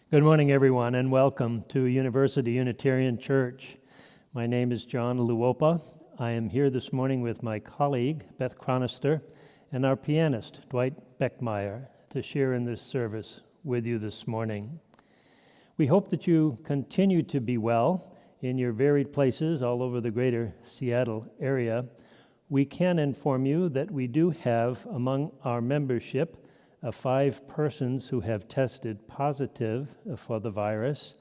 Good morning, everyone, and welcome to University Unitarian Church. My name is John Luopa. I am here this morning with my colleague, Beth Chronister, and our pianist, Dwight Beckmeyer, to share in this service with you this morning. We hope that you continue to be well in your varied places all over the greater Seattle area. We can inform you that we do have among our membership 5 persons who have tested positive for the virus.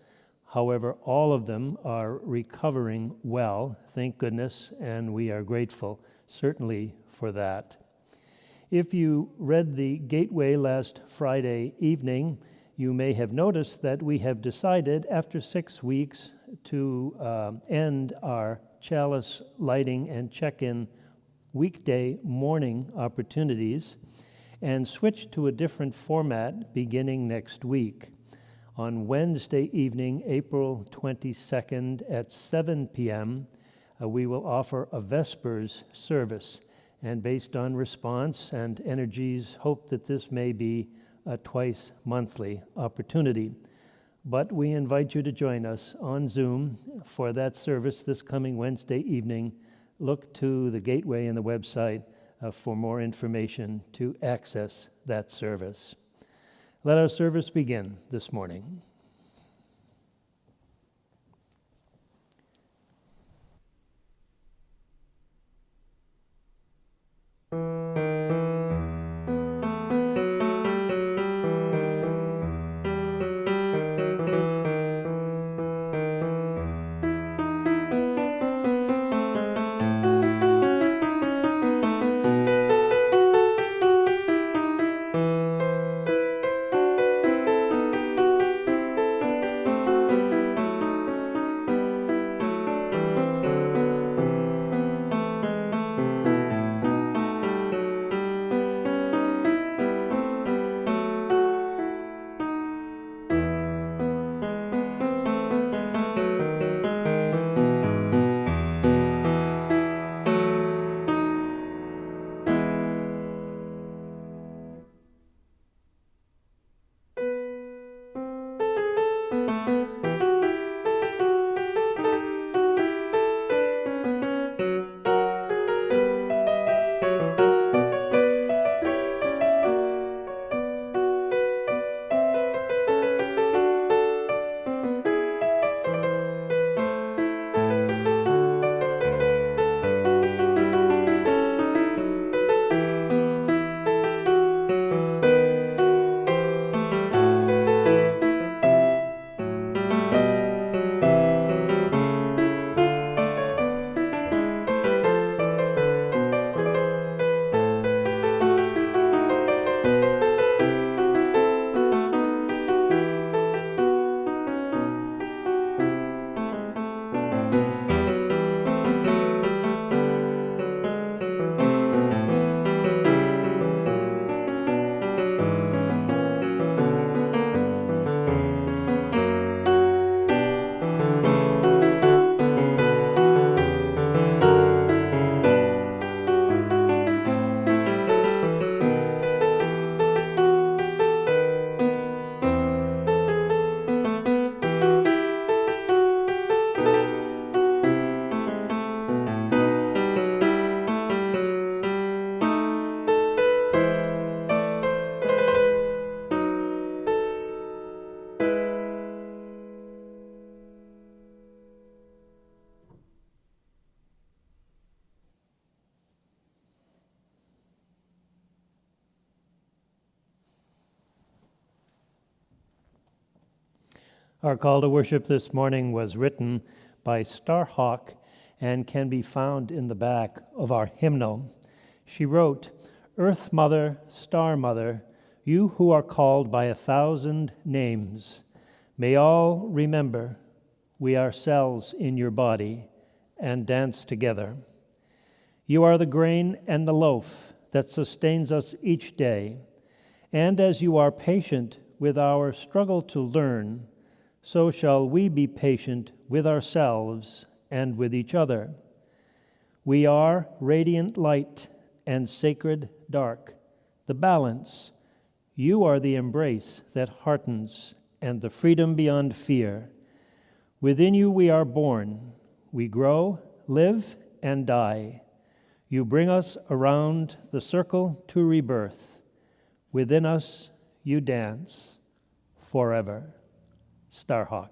However, all of them are recovering well, thank goodness, and we are grateful, certainly, for that. If you read the Gateway last Friday evening, you may have noticed that we have decided, after 6 weeks, to end our chalice lighting and check-in weekday morning opportunities and switch to a different format beginning next week. On Wednesday evening, April 22nd at 7 p.m., we will offer a Vespers service, and based on response and energies, hope that this may be a twice-monthly opportunity. But we invite you to join us on Zoom for that service this coming Wednesday evening. Look to the Gateway and the website for more information to access that service. Let our service begin this morning. Our call to worship this morning was written by Starhawk and can be found in the back of our hymnal. She wrote, "Earth Mother, Star Mother, you who are called by 1,000 names, may all remember we are cells in your body and dance together. You are the grain and the loaf that sustains us each day, and as you are patient with our struggle to learn, so shall we be patient with ourselves and with each other. We are radiant light and sacred dark, the balance. You are the embrace that heartens and the freedom beyond fear. Within you we are born. We grow, live, and die. You bring us around the circle to rebirth. Within us you dance forever. Starhawk.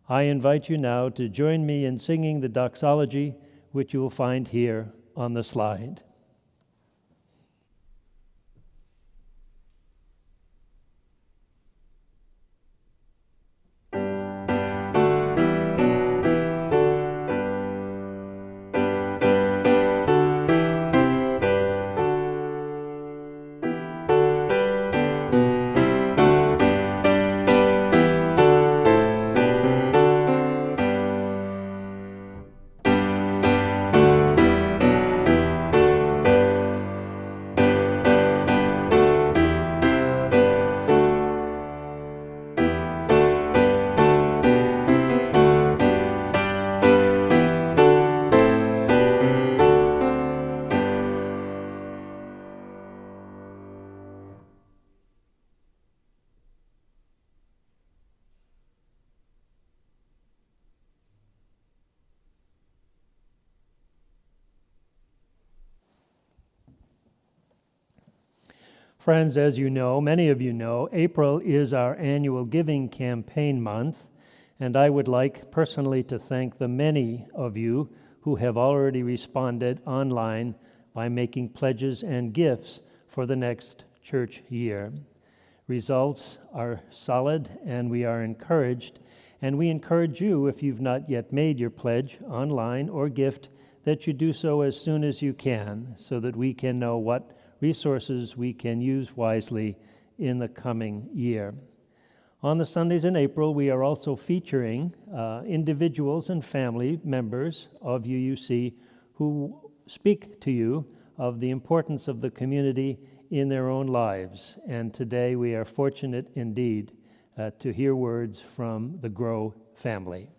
I invite you now to join me in singing the doxology, which you will find here on the slide. Friends, as you know, many of you know, April is our annual giving campaign month, and I would like personally to thank the many of you who have already responded online by making pledges and gifts for the next church year. Results are solid, and we are encouraged, and we encourage you, if you've not yet made your pledge online or gift, that you do so as soon as you can, so that we can know what resources we can use wisely in the coming year. On the Sundays in April, we are also featuring individuals and family members of UUC who speak to you of the importance of the community in their own lives. And today we are fortunate indeed to hear words from the Grow family.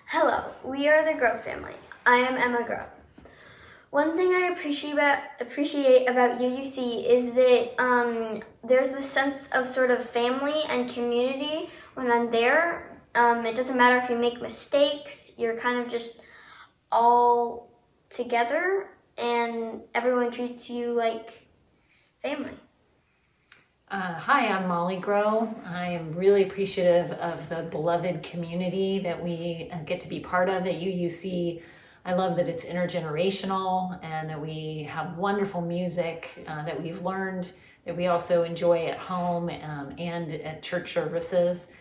Hello, we are the Grow family. I am Emma Grow. One thing I appreciate about UUC is that there's this sense of sort of family and community when I'm there. It doesn't matter if you make mistakes, you're kind of just all together and everyone treats you like family. Hi, I'm Molly Grow. I am really appreciative of the beloved community that we get to be part of at UUC. I love that it's intergenerational and that we have wonderful music that we've learned, that we also enjoy at home and at church services.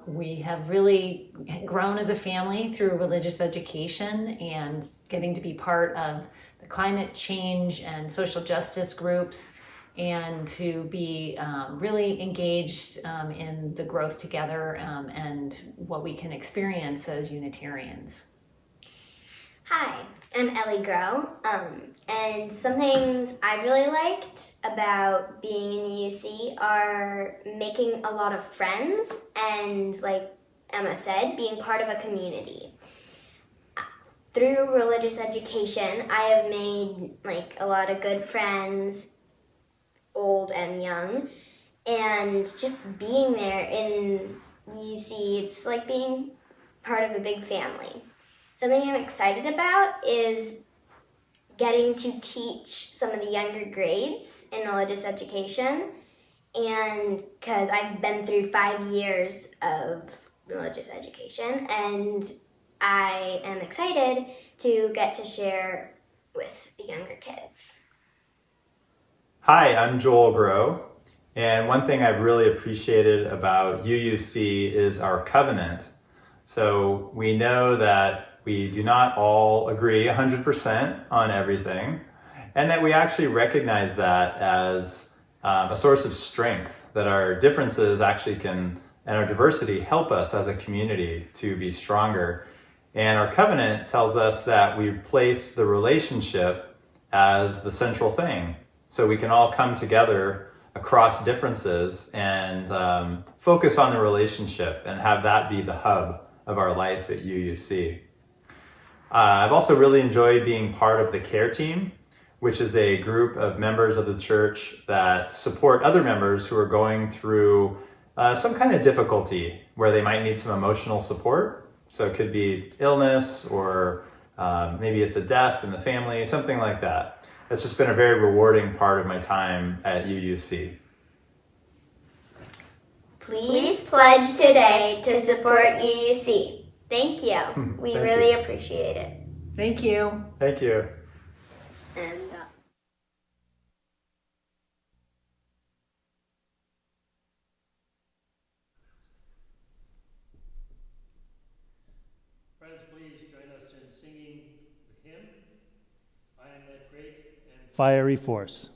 We have really grown as a family through religious education and getting to be part of the climate change and social justice groups, and to be really engaged in the growth together and what we can experience as Unitarians. Hi, I'm Ellie Grow, and some things I really liked about being in UUC are making a lot of friends and, like Emma said, being part of a community. Through religious education, I have made a lot of good friends, old and young, and just being there in UUC. It's like being part of a big family. Something I'm excited about is getting to teach some of the younger grades in religious education, and because I've been through 5 years of religious education, and I am excited to get to share with the younger kids. Hi, I'm Joel Groh, and one thing I've really appreciated about UUC is our covenant. So we know that we do not all agree 100% on everything, and that we actually recognize that as a source of strength, that our differences actually can, and our diversity, help us as a community to be stronger. And our covenant tells us that we place the relationship as the central thing, so we can all come together across differences and focus on the relationship and have that be the hub of our life at UUC. I've also really enjoyed being part of the care team, which is a group of members of the church that support other members who are going through some kind of difficulty where they might need some emotional support. So it could be illness, or maybe it's a death in the family, something like that. It's just been a very rewarding part of my time at UUC. Please pledge today to support UUC. Thank you. We really appreciate it. Thank you. Thank you. And Friends, please join us in singing the hymn, I Am That Great and Fiery Force.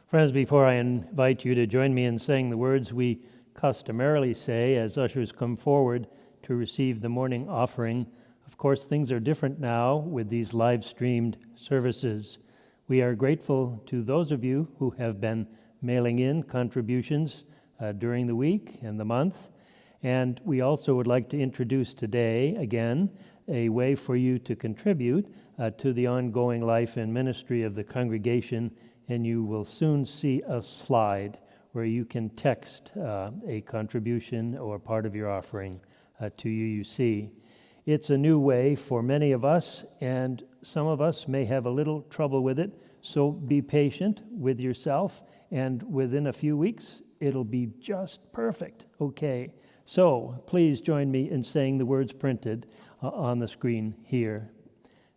Friends, before I invite you to join me in saying the words we customarily say as ushers come forward to receive the morning offering, of course, things are different now with these live-streamed services. We are grateful to those of you who have been mailing in contributions during the week and the month. And we also would like to introduce today, again, a way for you to contribute to the ongoing life and ministry of the congregation. And you will soon see a slide where you can text a contribution or part of your offering to UUC. It's a new way for many of us, and some of us may have a little trouble with it, so be patient with yourself, and within a few weeks, it'll be just perfect. Okay, so please join me in saying the words printed on the screen here.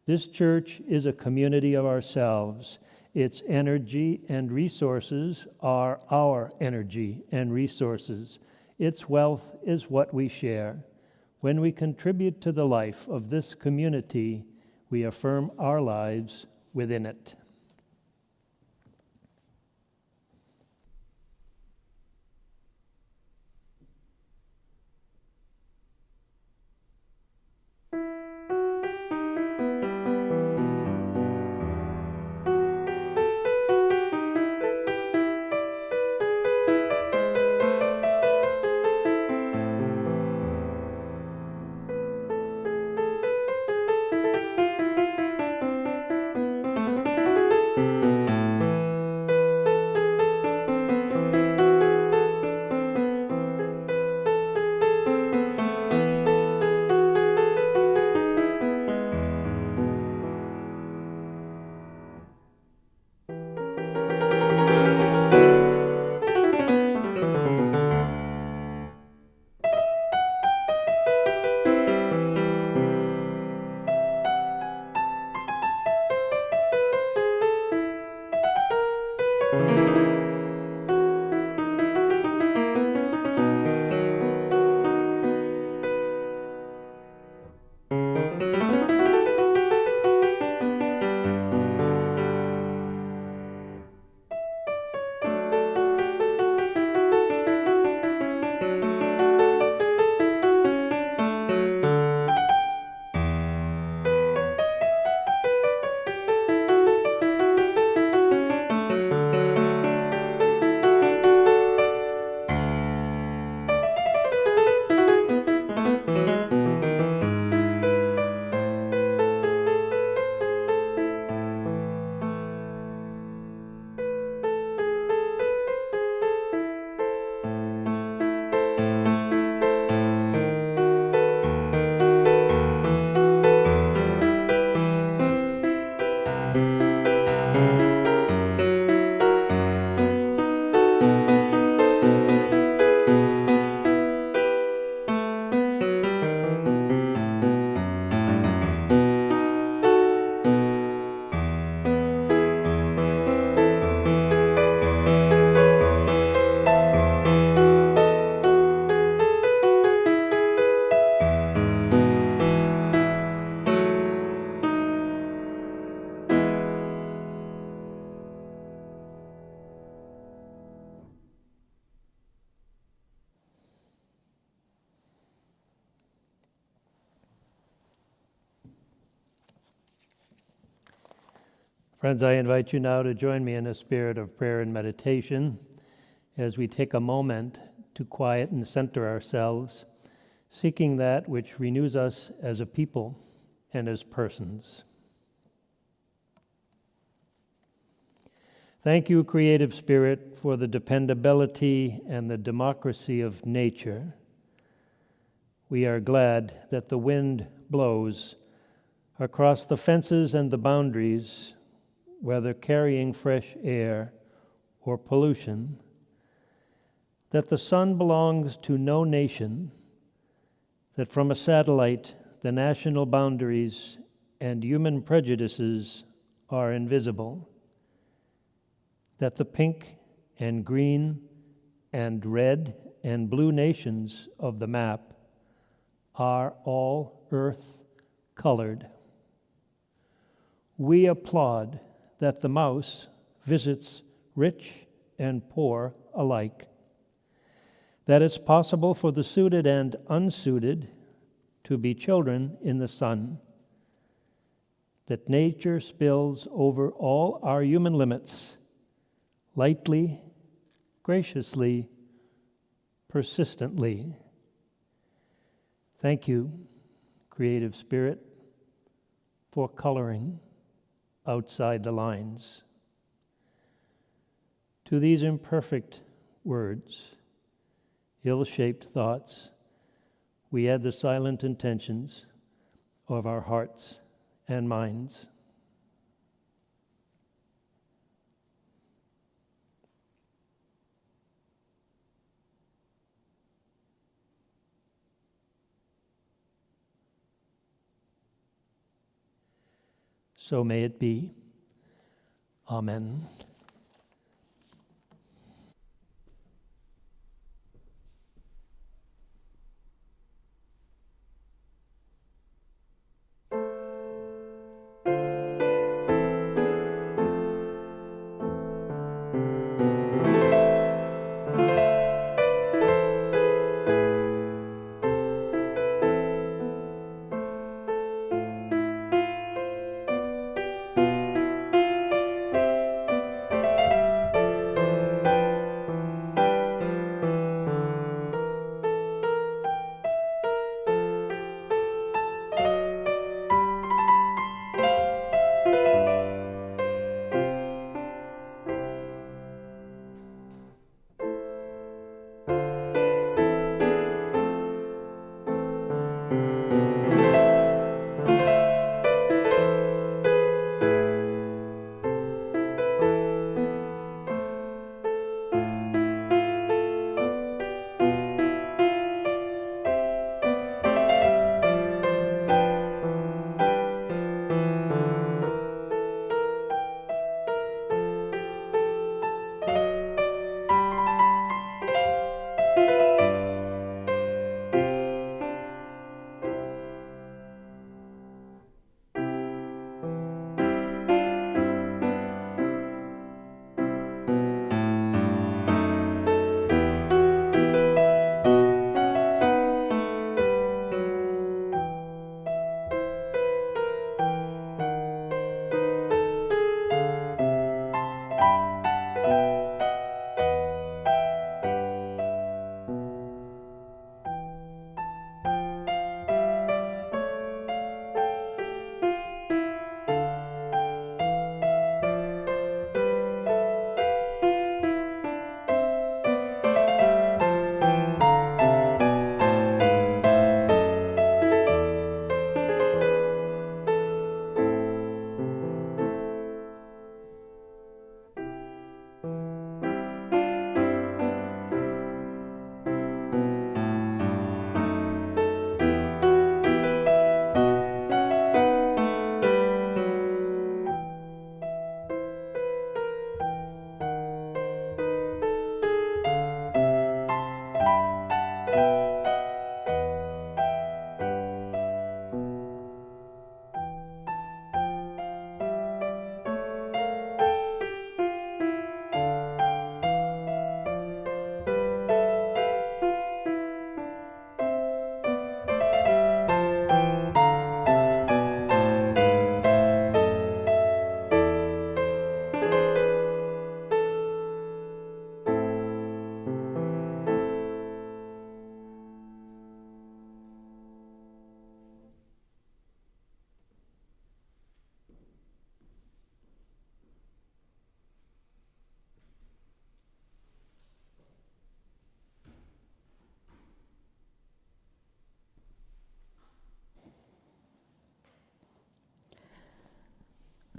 This church is a community of ourselves. Its energy and resources are our energy and resources. Its wealth is what we share. When we contribute to the life of this community, we affirm our lives within it. Friends, I invite you now to join me in a spirit of prayer and meditation as we take a moment to quiet and center ourselves, seeking that which renews us as a people and as persons. Thank you, Creative Spirit, for the dependability and the democracy of nature. We are glad that the wind blows across the fences and the boundaries, whether carrying fresh air or pollution, that the sun belongs to no nation, that from a satellite the national boundaries and human prejudices are invisible, that the pink and green and red and blue nations of the map are all earth-colored. We applaud that the mouse visits rich and poor alike, that it's possible for the suited and unsuited to be children in the sun, that nature spills over all our human limits, lightly, graciously, persistently. Thank you, Creative Spirit, for coloring outside the lines. To these imperfect words, ill-shaped thoughts, we add the silent intentions of our hearts and minds. So may it be. Amen.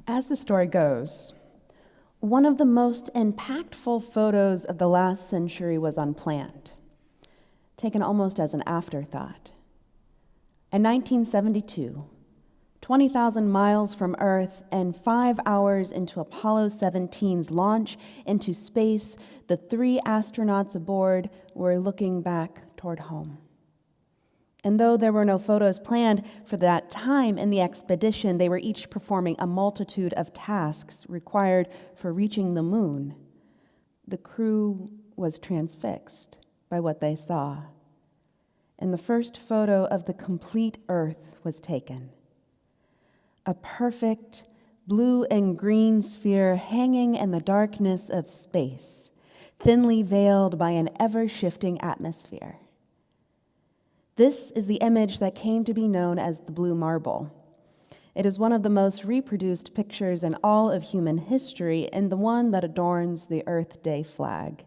As the story goes, one of the most impactful photos of the last century was unplanned, taken almost as an afterthought. In 1972, 20,000 miles from Earth and 5 hours into Apollo 17's launch into space, the 3 astronauts aboard were looking back toward home. And though there were no photos planned for that time in the expedition, they were each performing a multitude of tasks required for reaching the moon. The crew was transfixed by what they saw. And the first photo of the complete Earth was taken. A perfect blue and green sphere hanging in the darkness of space, thinly veiled by an ever-shifting atmosphere. This is the image that came to be known as the blue marble. It is one of the most reproduced pictures in all of human history and the one that adorns the Earth Day flag.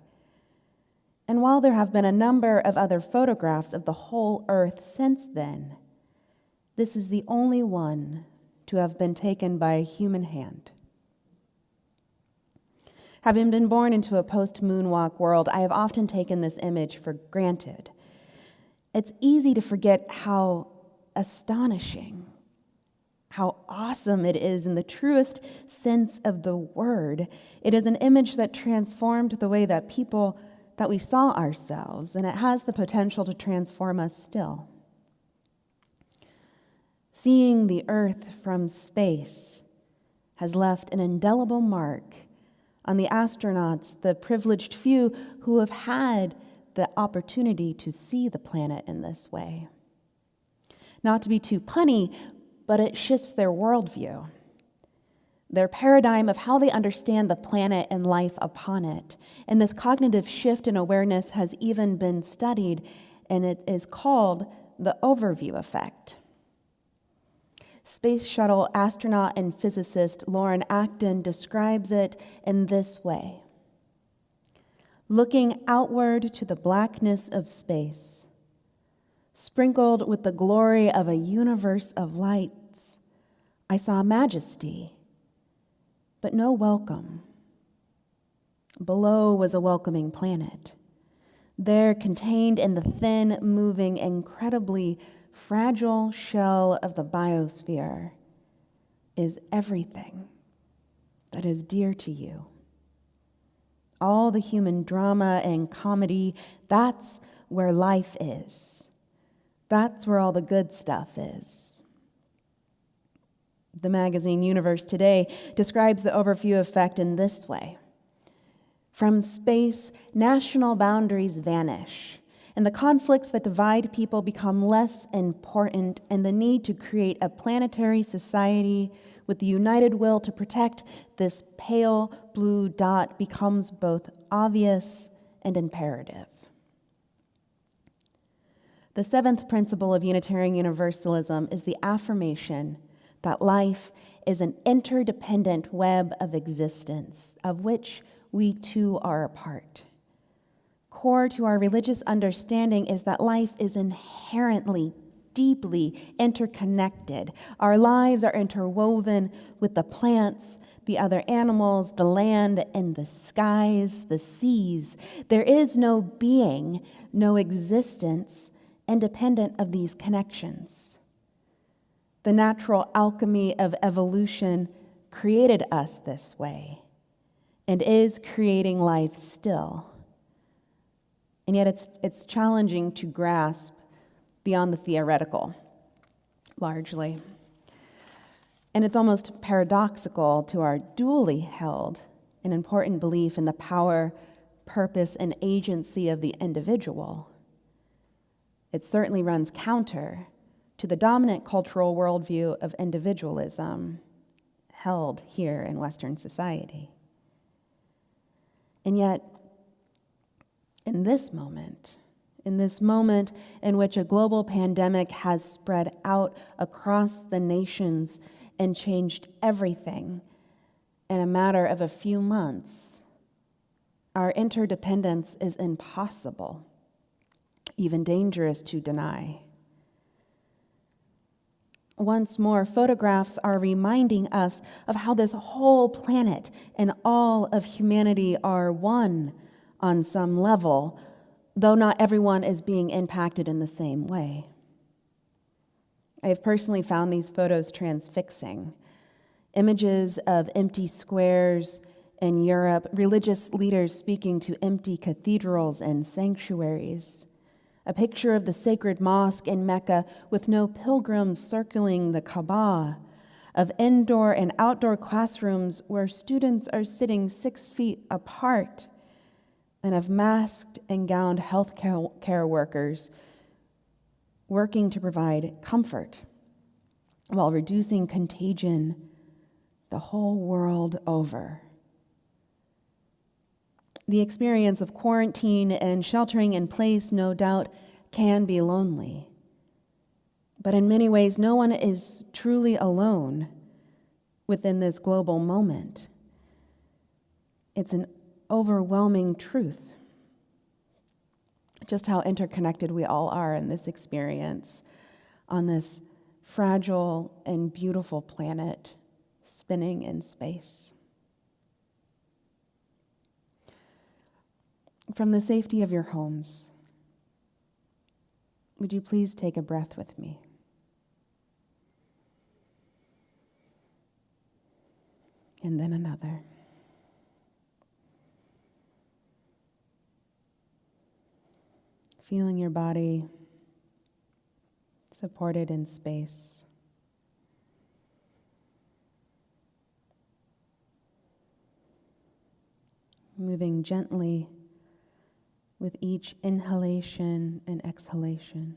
And while there have been a number of other photographs of the whole Earth since then, this is the only one to have been taken by a human hand. Having been born into a post-moonwalk world, I have often taken this image for granted. It's easy to forget how astonishing, how awesome it is in the truest sense of the word. It is an image that transformed the way that we saw ourselves, and it has the potential to transform us still. Seeing the Earth from space has left an indelible mark on the astronauts, the privileged few who have had the opportunity to see the planet in this way. Not to be too punny, but it shifts their worldview, their paradigm of how they understand the planet and life upon it. And this cognitive shift in awareness has even been studied, and it is called the overview effect. Space shuttle astronaut and physicist Lauren Acton describes it in this way. Looking outward to the blackness of space, sprinkled with the glory of a universe of lights, I saw majesty, but no welcome. Below was a welcoming planet. There, contained in the thin, moving, incredibly fragile shell of the biosphere, is everything that is dear to you. All the human drama and comedy, that's where life is. That's where all the good stuff is. The magazine Universe Today describes the overview effect in this way. From space, national boundaries vanish, and the conflicts that divide people become less important, and the need to create a planetary society with the united will to protect this pale blue dot becomes both obvious and imperative. The 7th principle of Unitarian Universalism is the affirmation that life is an interdependent web of existence, of which we too are a part. Core to our religious understanding is that life is inherently, deeply interconnected. Our lives are interwoven with the plants, the other animals, the land, and the skies, the seas. There is no being, no existence independent of these connections. The natural alchemy of evolution created us this way and is creating life still. And yet it's challenging to grasp beyond the theoretical, largely. And it's almost paradoxical to our dually held and important belief in the power, purpose, and agency of the individual. It certainly runs counter to the dominant cultural worldview of individualism held here in Western society. And yet, in this moment in which a global pandemic has spread out across the nations and changed everything in a matter of a few months, our interdependence is impossible, even dangerous to deny. Once more, photographs are reminding us of how this whole planet and all of humanity are one on some level, though not everyone is being impacted in the same way. I have personally found these photos transfixing. Images of empty squares in Europe, religious leaders speaking to empty cathedrals and sanctuaries. A picture of the sacred mosque in Mecca with no pilgrims circling the Kaaba, of indoor and outdoor classrooms where students are sitting 6 feet apart, and of masked and gowned health care workers working to provide comfort while reducing contagion the whole world over. The experience of quarantine and sheltering in place, no doubt, can be lonely. But in many ways, no one is truly alone within this global moment. It's an overwhelming truth, just how interconnected we all are in this experience on this fragile and beautiful planet spinning in space. From the safety of your homes, would you please take a breath with me? And then another. Feeling your body supported in space. Moving gently with each inhalation and exhalation.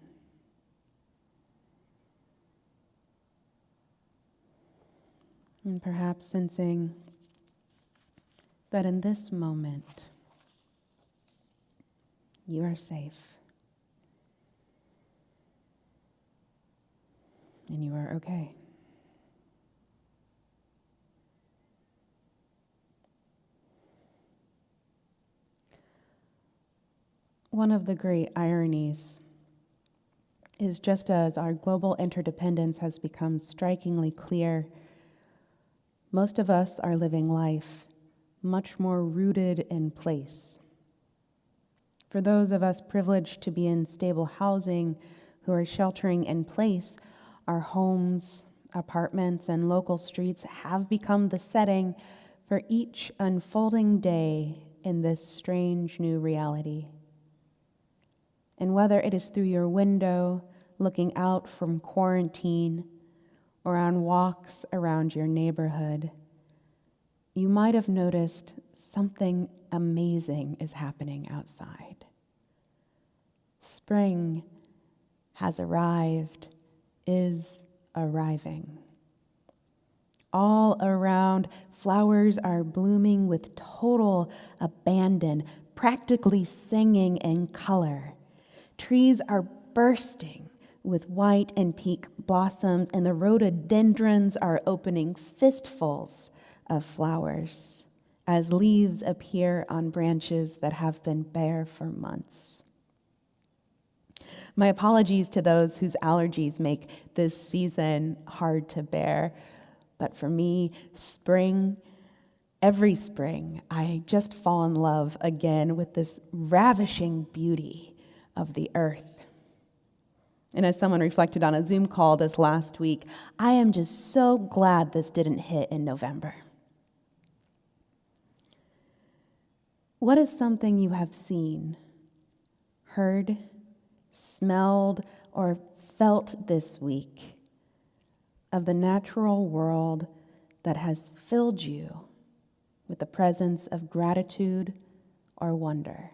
And perhaps sensing that in this moment, you are safe. And you are okay. One of the great ironies is just as our global interdependence has become strikingly clear, most of us are living life much more rooted in place. For those of us privileged to be in stable housing who are sheltering in place, our homes, apartments, and local streets have become the setting for each unfolding day in this strange new reality. And whether it is through your window, looking out from quarantine, or on walks around your neighborhood, you might have noticed something amazing is happening outside. Spring has arrived, is arriving. All around, flowers are blooming with total abandon, practically singing in color. Trees are bursting with white and pink blossoms, and the rhododendrons are opening fistfuls of flowers as leaves appear on branches that have been bare for months. My apologies to those whose allergies make this season hard to bear, but for me, every spring, I just fall in love again with this ravishing beauty of the earth. And as someone reflected on a Zoom call this last week, I am just so glad this didn't hit in November. What is something you have seen, heard, smelled, or felt this week of the natural world that has filled you with the presence of gratitude or wonder?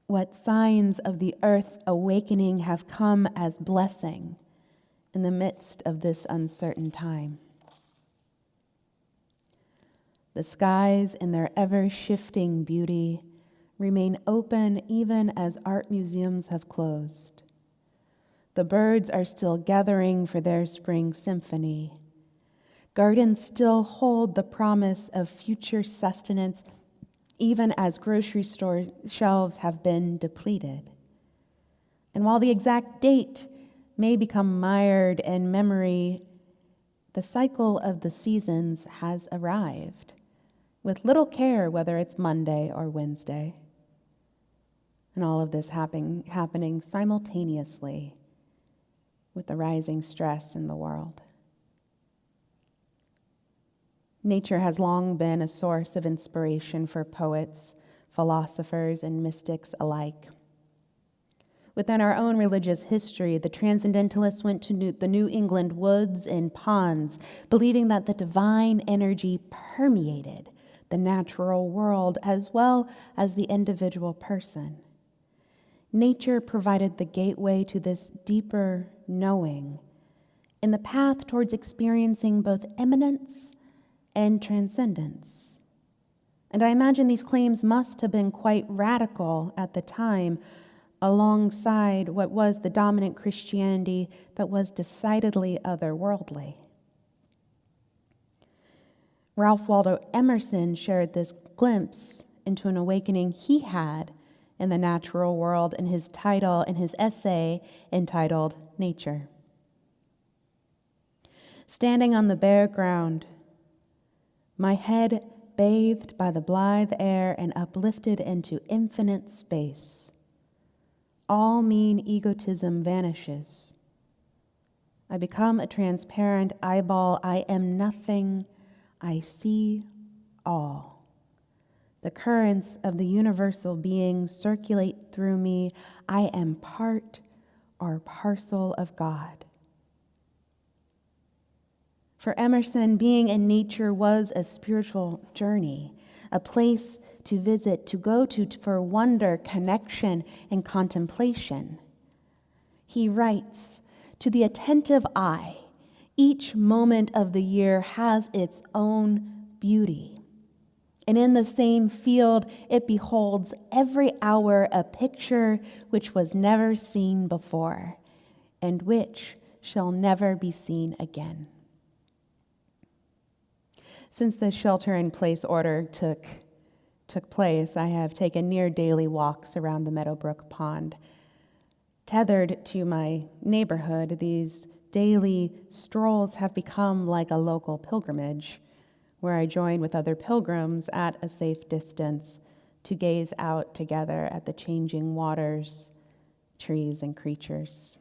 What signs of the earth awakening have come as blessing in the midst of this uncertain time? The skies in their ever-shifting beauty remain open even as art museums have closed. The birds are still gathering for their spring symphony. Gardens still hold the promise of future sustenance even as grocery store shelves have been depleted. And while the exact date may become mired in memory, the cycle of the seasons has arrived, with little care whether it's Monday or Wednesday. And all of this happening simultaneously with the rising stress in the world. Nature has long been a source of inspiration for poets, philosophers, and mystics alike. Within our own religious history, the transcendentalists went to the New England woods and ponds, believing that the divine energy permeated the natural world as well as the individual person. Nature provided the gateway to this deeper knowing and the path towards experiencing both immanence and transcendence. And I imagine these claims must have been quite radical at the time, alongside what was the dominant Christianity that was decidedly otherworldly. Ralph Waldo Emerson shared this glimpse into an awakening he had in the natural world in his essay entitled Nature. Standing on the bare ground, my head bathed by the blithe air and uplifted into infinite space, all mean egotism vanishes. I become a transparent eyeball. I am nothing. I see all. The currents of the universal being circulate through me. I am part or parcel of God. For Emerson, being in nature was a spiritual journey, a place to visit, to go to for wonder, connection, and contemplation. He writes, "To the attentive eye, each moment of the year has its own beauty. And in the same field, it beholds every hour a picture which was never seen before, and which shall never be seen again." Since the shelter-in-place order took place, I have taken near daily walks around the Meadowbrook Pond. Tethered to my neighborhood, these daily strolls have become like a local pilgrimage, where I join with other pilgrims at a safe distance to gaze out together at the changing waters, trees, and creatures.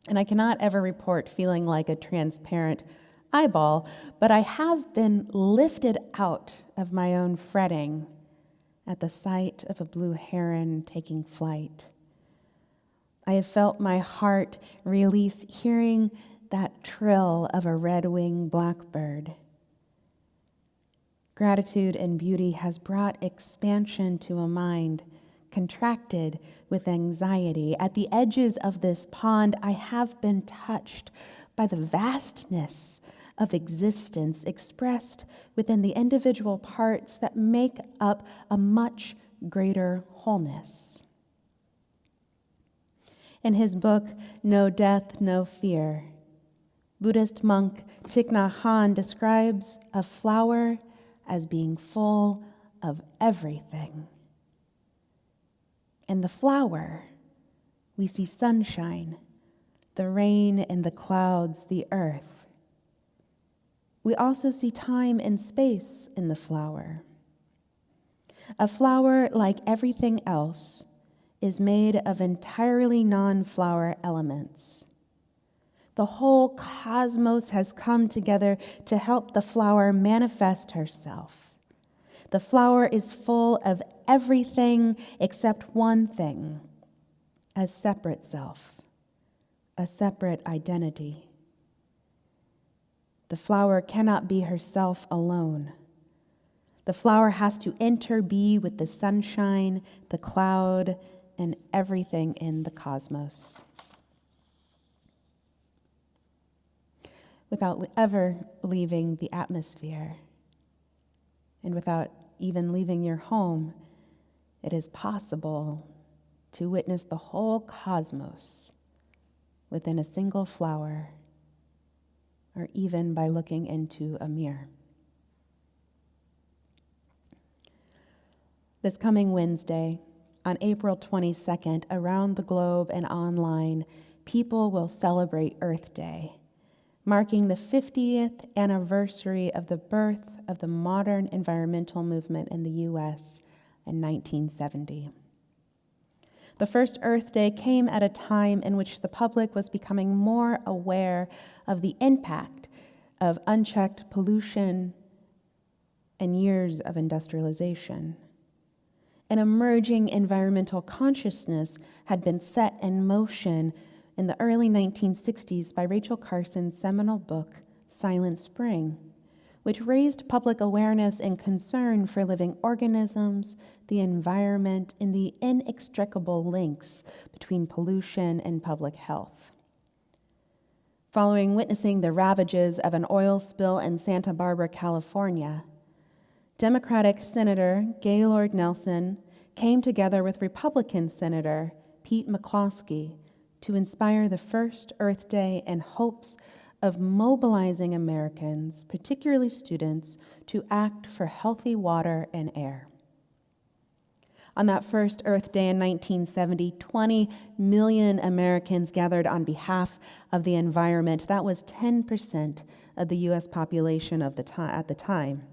And I cannot ever report feeling like a transparent eyeball, but I have been lifted out of my own fretting at the sight of a blue heron taking flight. I have felt my heart release hearing that trill of a red-winged blackbird. Gratitude and beauty has brought expansion to a mind contracted with anxiety. At the edges of this pond, I have been touched by the vastness of existence expressed within the individual parts that make up a much greater wholeness. In his book, No Death, No Fear, Buddhist monk Thich Nhat Hanh describes a flower as being full of everything. In the flower, we see sunshine, the rain and the clouds, the earth. We also see time and space in the flower. A flower, like everything else, is made of entirely non-flower elements. The whole cosmos has come together to help the flower manifest herself. The flower is full of everything except one thing, a separate self, a separate identity. The flower cannot be herself alone. The flower has to interbe with the sunshine, the cloud, and everything in the cosmos. Without ever leaving the atmosphere, and without even leaving your home, it is possible to witness the whole cosmos within a single flower, or even by looking into a mirror. This coming Wednesday, on April 22nd, around the globe and online, people will celebrate Earth Day, marking the 50th anniversary of the birth of the modern environmental movement in the U.S. in 1970. The first Earth Day came at a time in which the public was becoming more aware of the impact of unchecked pollution and years of industrialization. An emerging environmental consciousness had been set in motion in the early 1960s by Rachel Carson's seminal book, Silent Spring, which raised public awareness and concern for living organisms, the environment, and the inextricable links between pollution and public health. Following witnessing the ravages of an oil spill in Santa Barbara, California, Democratic Senator Gaylord Nelson came together with Republican Senator Pete McCloskey to inspire the first Earth Day in hopes of mobilizing Americans, particularly students, to act for healthy water and air. On that first Earth Day in 1970, 20 million Americans gathered on behalf of the environment. That was 10% of the U.S. population at the time.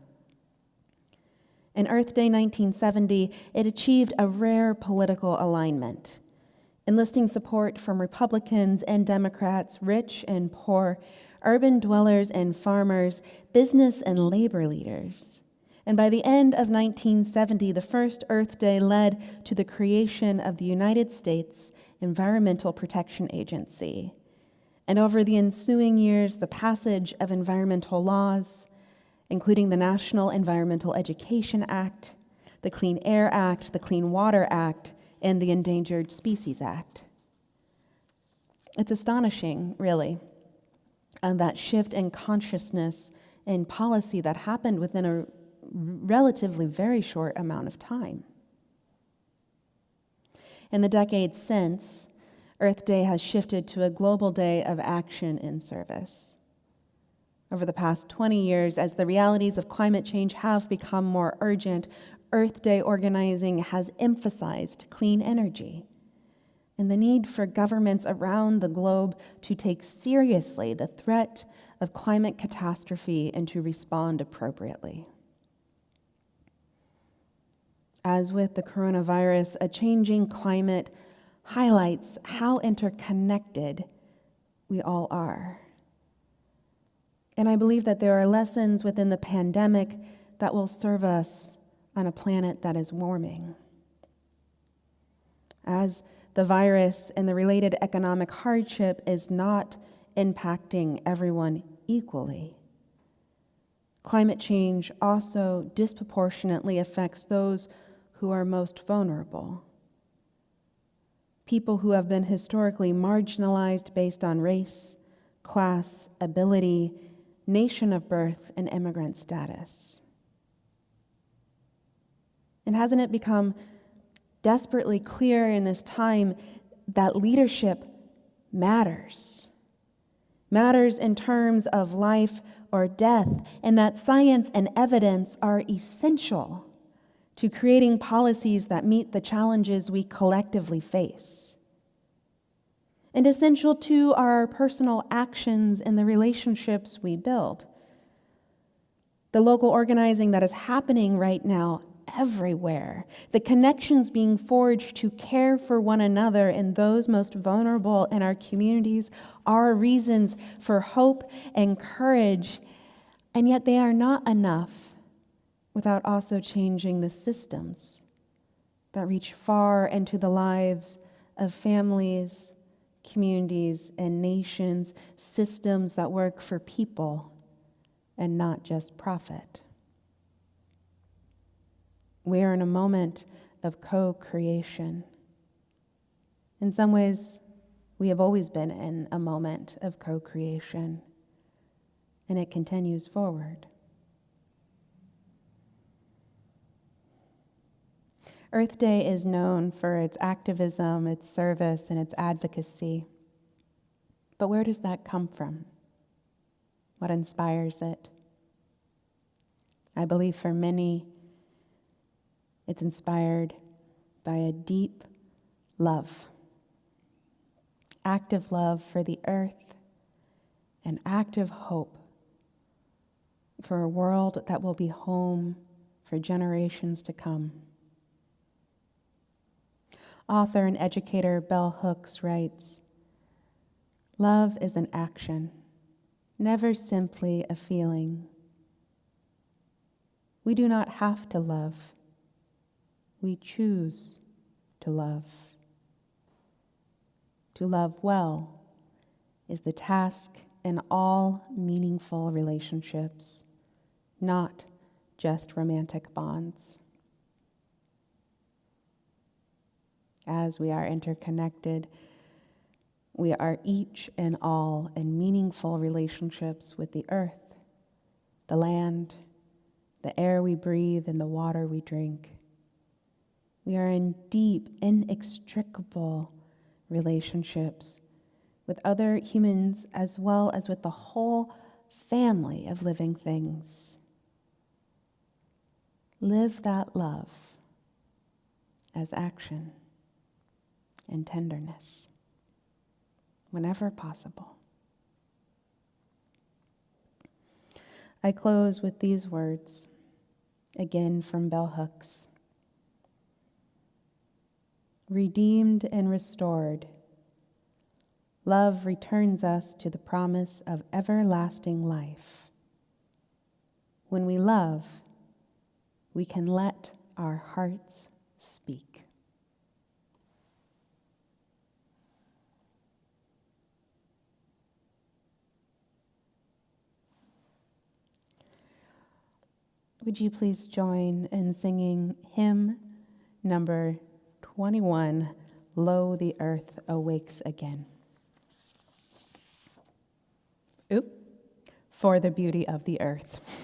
In Earth Day 1970, it achieved a rare political alignment, enlisting support from Republicans and Democrats, rich and poor, urban dwellers and farmers, business and labor leaders. And by the end of 1970, the first Earth Day led to the creation of the United States Environmental Protection Agency. And over the ensuing years, the passage of environmental laws, including the National Environmental Education Act, the Clean Air Act, the Clean Water Act, and the Endangered Species Act. It's astonishing, really, that shift in consciousness and policy that happened within a relatively very short amount of time. In the decades since, Earth Day has shifted to a global day of action and service. Over the past 20 years, as the realities of climate change have become more urgent, Earth Day organizing has emphasized clean energy and the need for governments around the globe to take seriously the threat of climate catastrophe and to respond appropriately. As with the coronavirus, a changing climate highlights how interconnected we all are. And I believe that there are lessons within the pandemic that will serve us on a planet that is warming. As the virus and the related economic hardship is not impacting everyone equally, climate change also disproportionately affects those who are most vulnerable. People who have been historically marginalized based on race, class, ability, nation of birth, and immigrant status. And hasn't it become desperately clear in this time that leadership matters? Matters in terms of life or death, and that science and evidence are essential to creating policies that meet the challenges we collectively face, and essential to our personal actions and the relationships we build. The local organizing that is happening right now everywhere, the connections being forged to care for one another and those most vulnerable in our communities are reasons for hope and courage, and yet they are not enough without also changing the systems that reach far into the lives of families, communities, and nations, systems that work for people and not just profit. We are in a moment of co-creation. In some ways, we have always been in a moment of co-creation, and it continues forward. Earth Day is known for its activism, its service, and its advocacy. But where does that come from? What inspires it? I believe for many, it's inspired by a deep love. active love for the earth, and active hope for a world that will be home for generations to come. Author and educator Bell Hooks writes, "Love is an action, never simply a feeling. We do not have to love. We choose to love. To love well is the task in all meaningful relationships, not just romantic bonds. As we are interconnected, we are each and all in meaningful relationships with the earth, the land, the air we breathe, and the water we drink. We are in deep, inextricable relationships with other humans as well as with the whole family of living things. Live that love as action and tenderness whenever possible." I close with these words, again from Bell Hooks. "Redeemed and restored, love returns us to the promise of everlasting life. When we love, we can let our hearts speak." Would you please join in singing hymn number 21, "Lo, the Earth Awakes Again." For the beauty of the earth.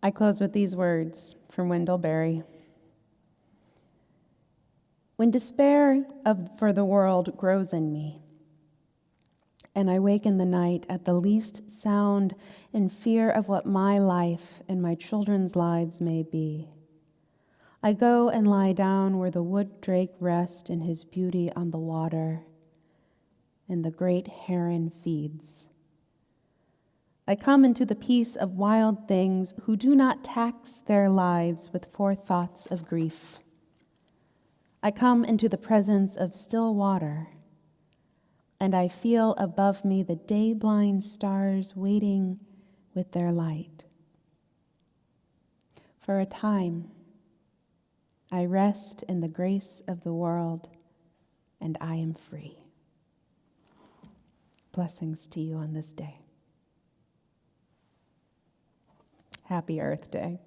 I close with these words from Wendell Berry. "When despair for the world grows in me, and I wake in the night at the least sound in fear of what my life and my children's lives may be, I go and lie down where the wood drake rests in his beauty on the water, and the great heron feeds. I come into the peace of wild things who do not tax their lives with forethoughts of grief. I come into the presence of still water, and I feel above me the day-blind stars waiting with their light. For a time, I rest in the grace of the world, and I am free. Blessings to you on this day. Happy Earth Day.